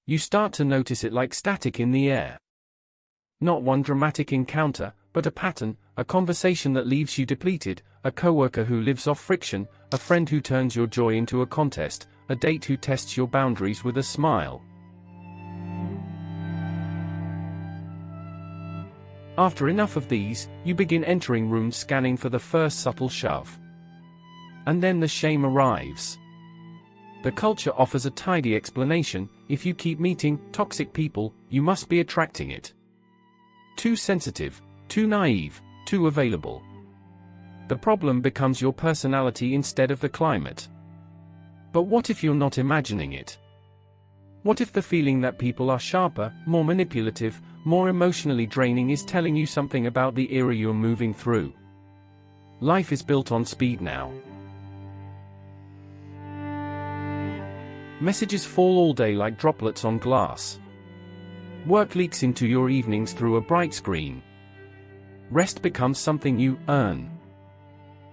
You start to notice it like static in the air. Not one dramatic encounter, but a pattern, a conversation that leaves you depleted, a coworker who lives off friction, a friend who turns your joy into a contest, a date who tests your boundaries with a smile. After enough of these, you begin entering rooms scanning for the first subtle shove. And then the shame arrives. The culture offers a tidy explanation: if you keep meeting toxic people, you must be attracting it. Too sensitive, too naive, too available. The problem becomes your personality instead of the climate. But what if you're not imagining it? What if the feeling that people are sharper, more manipulative, more emotionally draining is telling you something about the era you're moving through? Life is built on speed now. Messages fall all day like droplets on glass. Work leaks into your evenings through a bright screen. Rest becomes something you earn.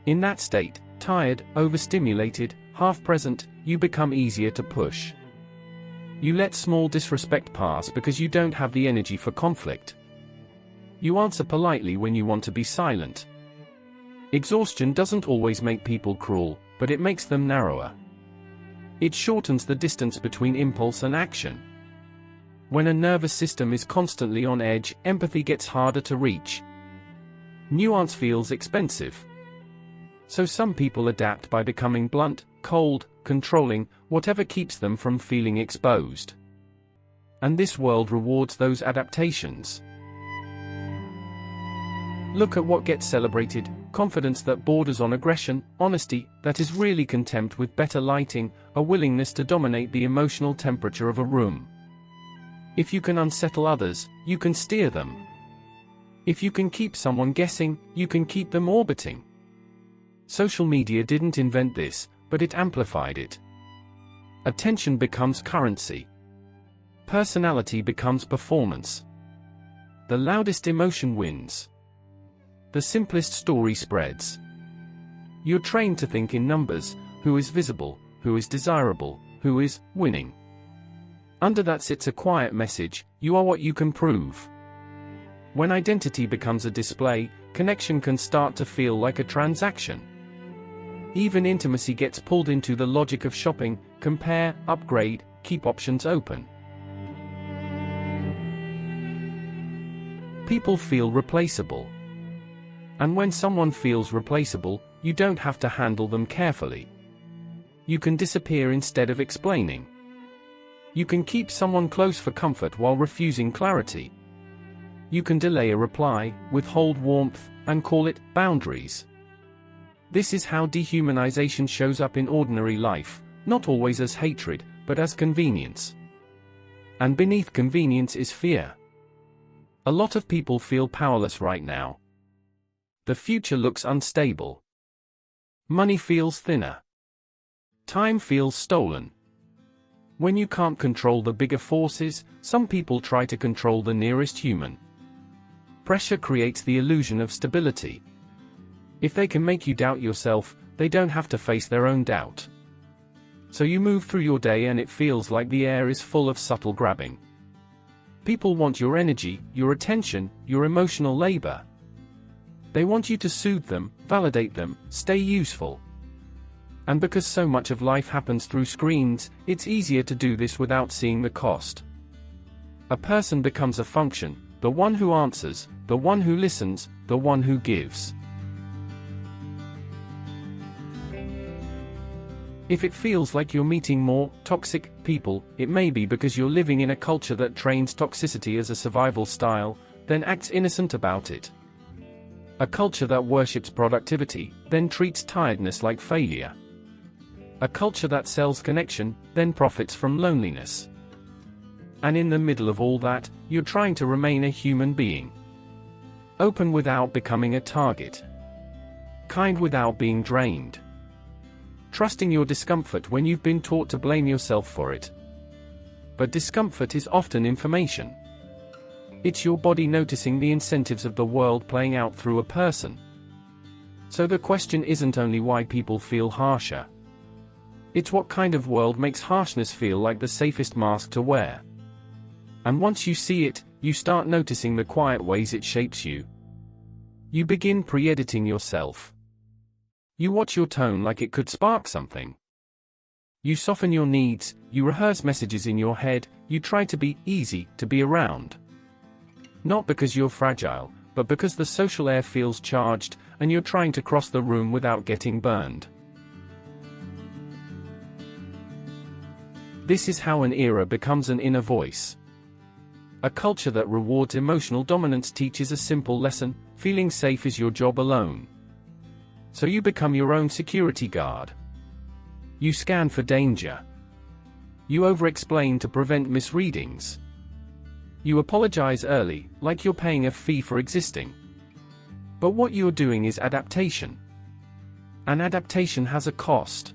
In that state, tired, overstimulated, half-present, you become easier to push. You let small disrespect pass because you don't have the energy for conflict. You answer politely when you want to be silent. Exhaustion doesn't always make people cruel, but it makes them narrower. It shortens the distance between impulse and action. When a nervous system is constantly on edge, empathy gets harder to reach. Nuance feels expensive. So some people adapt by becoming blunt, cold, controlling, whatever keeps them from feeling exposed. And this world rewards those adaptations. Look at what gets celebrated: confidence that borders on aggression, honesty that is really contempt with better lighting, a willingness to dominate the emotional temperature of a room. If you can unsettle others, you can steer them. If you can keep someone guessing, you can keep them orbiting. Social media didn't invent this, but it amplified it. Attention becomes currency. Personality becomes performance. The loudest emotion wins. The simplest story spreads. You're trained to think in numbers: who is visible, who is desirable, who is winning. Under that sits a quiet message: you are what you can prove. When identity becomes a display, connection can start to feel like a transaction. Even intimacy gets pulled into the logic of shopping: compare, upgrade, keep options open. People feel replaceable. And when someone feels replaceable, you don't have to handle them carefully. You can disappear instead of explaining. You can keep someone close for comfort while refusing clarity. You can delay a reply, withhold warmth, and call it boundaries. This is how dehumanization shows up in ordinary life, not always as hatred, but as convenience. And beneath convenience is fear. A lot of people feel powerless right now. The future looks unstable. Money feels thinner. Time feels stolen. When you can't control the bigger forces, some people try to control the nearest human. Pressure creates the illusion of stability. If they can make you doubt yourself, they don't have to face their own doubt. So you move through your day and it feels like the air is full of subtle grabbing. People want your energy, your attention, your emotional labor. They want you to soothe them, validate them, stay useful. And because so much of life happens through screens, it's easier to do this without seeing the cost. A person becomes a function: the one who answers, the one who listens, the one who gives. If it feels like you're meeting more toxic people, it may be because you're living in a culture that trains toxicity as a survival style, then acts innocent about it. A culture that worships productivity, then treats tiredness like failure. A culture that sells connection, then profits from loneliness. And in the middle of all that, you're trying to remain a human being. Open without becoming a target. Kind without being drained. Trusting your discomfort when you've been taught to blame yourself for it. But discomfort is often information. It's your body noticing the incentives of the world playing out through a person. So the question isn't only why people feel harsher. It's what kind of world makes harshness feel like the safest mask to wear. And once you see it, you start noticing the quiet ways it shapes you. You begin pre-editing yourself. You watch your tone like it could spark something. You soften your needs, you rehearse messages in your head, you try to be easy to be around. Not because you're fragile, but because the social air feels charged, and you're trying to cross the room without getting burned. This is how an era becomes an inner voice. A culture that rewards emotional dominance teaches a simple lesson: feeling safe is your job alone. So you become your own security guard. You scan for danger. You over-explain to prevent misreadings. You apologize early, like you're paying a fee for existing. But what you're doing is adaptation. And adaptation has a cost.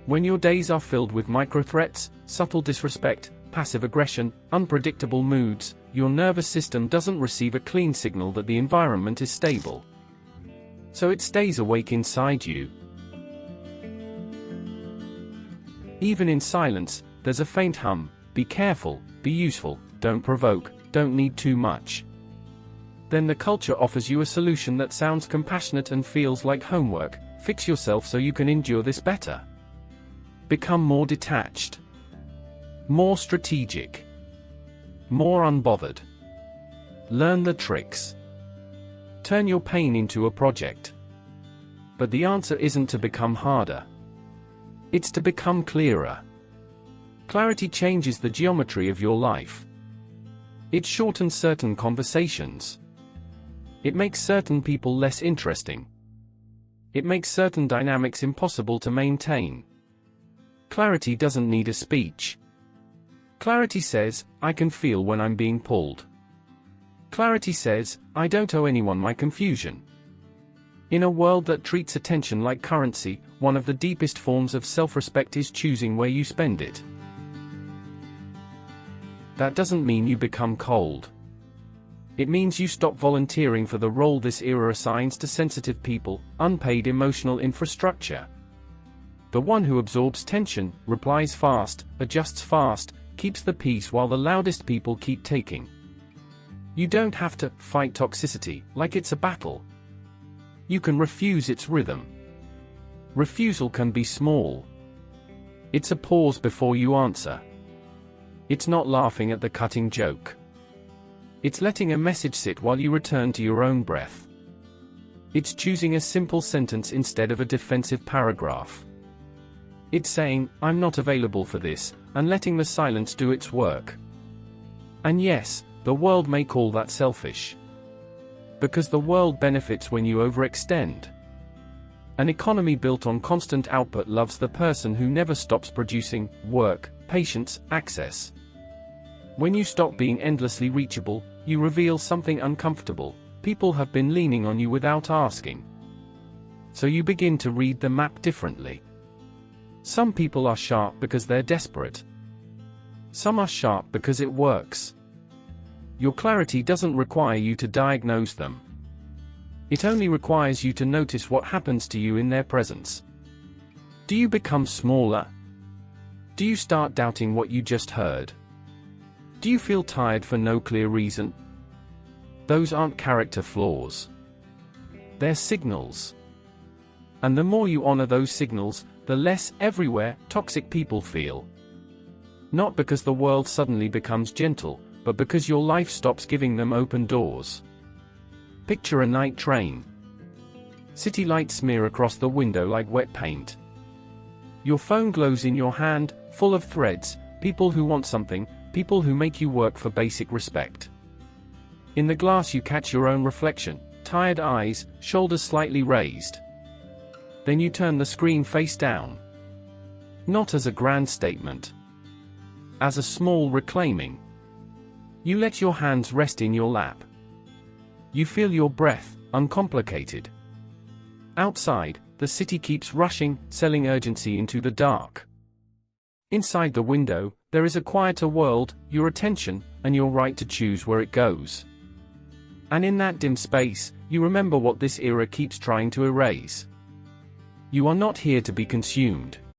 When your days are filled with micro-threats, subtle disrespect, passive aggression, unpredictable moods, your nervous system doesn't receive a clean signal that the environment is stable. So it stays awake inside you. Even in silence, there's a faint hum: be careful, be useful, don't provoke, don't need too much. Then the culture offers you a solution that sounds compassionate and feels like homework: fix yourself so you can endure this better. Become more detached. More strategic. More unbothered. Learn the tricks. Turn your pain into a project. But the answer isn't to become harder. It's to become clearer. Clarity changes the geometry of your life. It shortens certain conversations. It makes certain people less interesting. It makes certain dynamics impossible to maintain. Clarity doesn't need a speech. Clarity says, I can feel when I'm being pulled. Clarity says, I don't owe anyone my confusion. In a world that treats attention like currency, one of the deepest forms of self-respect is choosing where you spend it. That doesn't mean you become cold. It means you stop volunteering for the role this era assigns to sensitive people: unpaid emotional infrastructure. The one who absorbs tension, replies fast, adjusts fast, keeps the peace while the loudest people keep taking. You don't have to fight toxicity like it's a battle. You can refuse its rhythm. Refusal can be small. It's a pause before you answer. It's not laughing at the cutting joke. It's letting a message sit while you return to your own breath. It's choosing a simple sentence instead of a defensive paragraph. It's saying, I'm not available for this, and letting the silence do its work. And yes, the world may call that selfish. Because the world benefits when you overextend. An economy built on constant output loves the person who never stops producing: work, patience, access. When you stop being endlessly reachable, you reveal something uncomfortable: people have been leaning on you without asking. So you begin to read the map differently. Some people are sharp because they're desperate. Some are sharp because it works. Your clarity doesn't require you to diagnose them. It only requires you to notice what happens to you in their presence. Do you become smaller? Do you start doubting what you just heard? Do you feel tired for no clear reason? Those aren't character flaws. They're signals. And the more you honor those signals, the less everywhere toxic people feel. Not because the world suddenly becomes gentle, but because your life stops giving them open doors. Picture a night train. City lights smear across the window like wet paint. Your phone glows in your hand, full of threads: people who want something, people who make you work for basic respect. In the glass you catch your own reflection, tired eyes, shoulders slightly raised. Then you turn the screen face down. Not as a grand statement. As a small reclaiming. You let your hands rest in your lap. You feel your breath, uncomplicated. Outside, the city keeps rushing, selling urgency into the dark. Inside the window, there is a quieter world, your attention, and your right to choose where it goes. And in that dim space, you remember what this era keeps trying to erase. You are not here to be consumed.